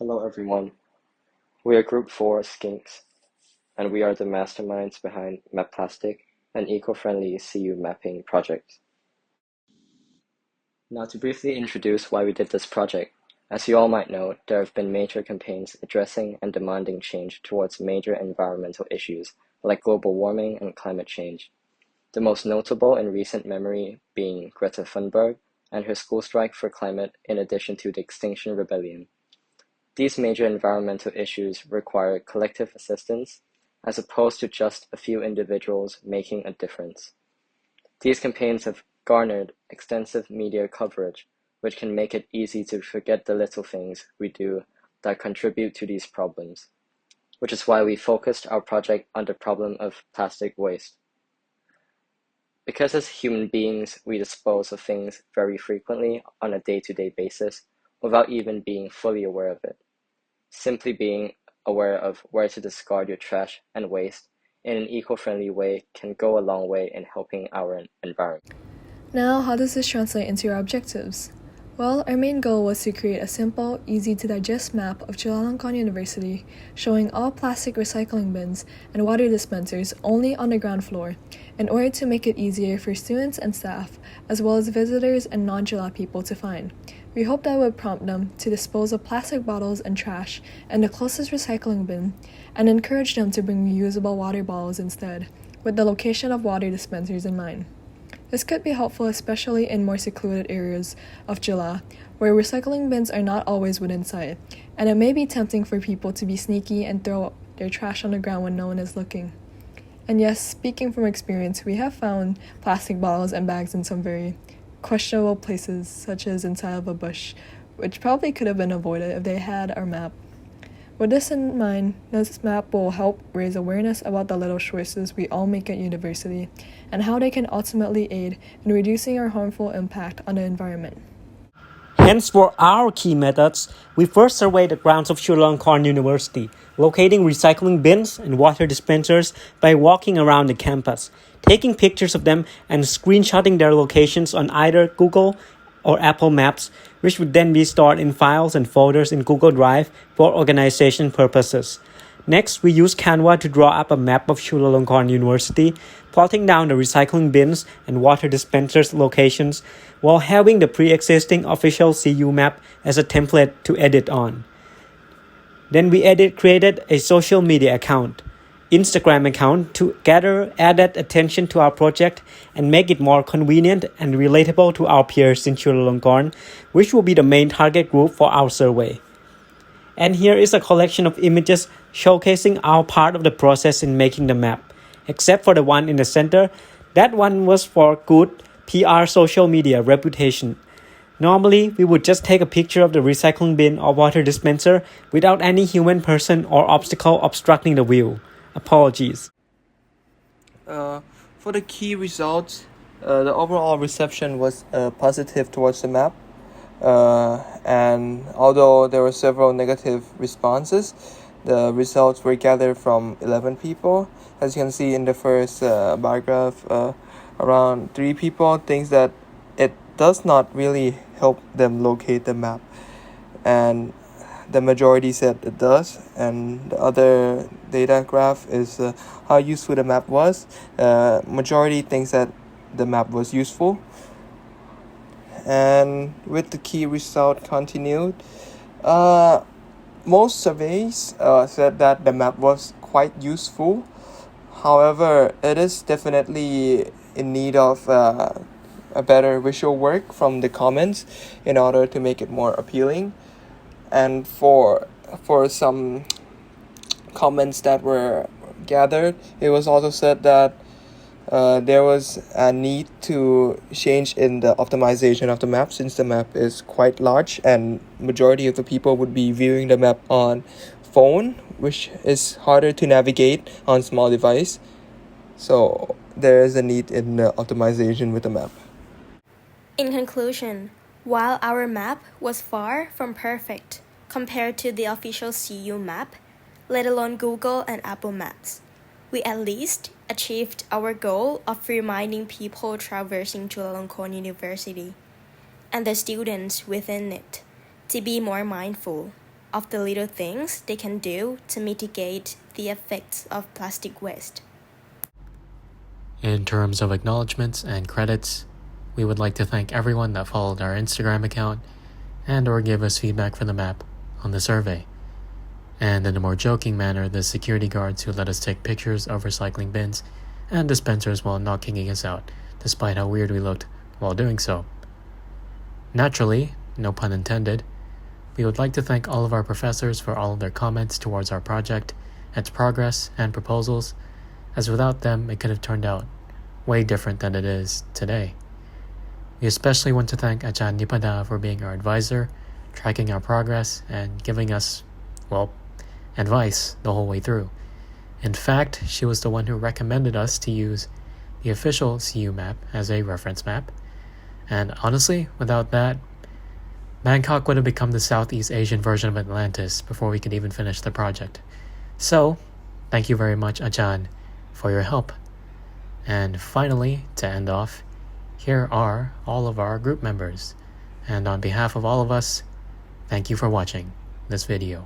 Hello everyone, we are Group 4 Skinks, and we are the masterminds behind MAPlastic, an eco-friendly CU mapping project. Now to briefly introduce why we did this project, as you all might know, there have been major campaigns addressing and demanding change towards major environmental issues like global warming and climate change. The most notable in recent memory being Greta Thunberg and her school strike for climate in addition to the Extinction Rebellion. These major environmental issues require collective assistance, as opposed to just a few individuals making a difference. These campaigns have garnered extensive media coverage, which can make it easy to forget the little things we do that contribute to these problems, which is why we focused our project on the problem of plastic waste. Because as human beings, we dispose of things very frequently on a day-to-day basis without even being fully aware of it. Simply being aware of where to discard your trash and waste in an eco-friendly way can go a long way in helping our environment. Now, how does this translate into your objectives? Well, our main goal was to create a simple, easy-to-digest map of Chulalongkorn University showing all plastic recycling bins and water dispensers only on the ground floor in order to make it easier for students and staff, as well as visitors and non-Chula people to find. We hope that would prompt them to dispose of plastic bottles and trash in the closest recycling bin and encourage them to bring reusable water bottles instead, with the location of water dispensers in mind. This could be helpful especially in more secluded areas of Chula, where recycling bins are not always within sight, and it may be tempting for people to be sneaky and throw their trash on the ground when no one is looking. And yes, speaking from experience, we have found plastic bottles and bags in some very questionable places, such as inside of a bush, which probably could have been avoided if they had our map. With this in mind, this map will help raise awareness about the little choices we all make at university and how they can ultimately aid in reducing our harmful impact on the environment. Hence, for our key methods, we first surveyed the grounds of Chulalongkorn University, locating recycling bins and water dispensers by walking around the campus, taking pictures of them and screenshotting their locations on either Google or Apple Maps, which would then be stored in files and folders in Google Drive for organization purposes. Next, we used Canva to draw up a map of Chulalongkorn University, plotting down the recycling bins and water dispensers locations while having the pre-existing official CU map as a template to edit on. Then we created a social media account, Instagram account, to gather added attention to our project and make it more convenient and relatable to our peers in Chulalongkorn, which will be the main target group for our survey. And here is a collection of images showcasing our part of the process in making the map. Except for the one in the center, that one was for good PR social media reputation. Normally, we would just take a picture of the recycling bin or water dispenser without any human person or obstacle obstructing the view. Apologies. For the key results, the overall reception was positive towards the map. And although there were several negative responses, the results were gathered from 11 people. As you can see in the first paragraph, around 3 people think that it does not really help them locate the map, and the majority said it does. And the other data graph is how useful the map was. Majority thinks that the map was useful. And with the key result continued, most surveys said that the map was quite useful. However, it is definitely in need of a better visual work from the comments in order to make it more appealing. And for some comments that were gathered, it was also said that there was a need to change in the optimization of the map, since the map is quite large and majority of the people would be viewing the map on phone, which is harder to navigate on small device. So there is a need in optimization with the map. In conclusion, while our map was far from perfect compared to the official CU map, let alone Google and Apple Maps, we at least achieved our goal of reminding people traversing Chulalongkorn University and the students within it to be more mindful of the little things they can do to mitigate the effects of plastic waste. In terms of acknowledgements and credits, we would like to thank everyone that followed our Instagram account and or gave us feedback for the map on the survey. And in a more joking manner, the security guards who let us take pictures of recycling bins and dispensers while not kicking us out, despite how weird we looked while doing so. Naturally, no pun intended, we would like to thank all of our professors for all of their comments towards our project, its progress, and proposals, as without them it could have turned out way different than it is today. We especially want to thank Ajahn Nipada for being our advisor, tracking our progress, and giving us, advice the whole way through. In fact, she was the one who recommended us to use the official CU map as a reference map, and honestly, without that, Bangkok would have become the Southeast Asian version of Atlantis before we could even finish the project. So, thank you very much, Ajahn, for your help. And finally, to end off, here are all of our group members. And on behalf of all of us, thank you for watching this video.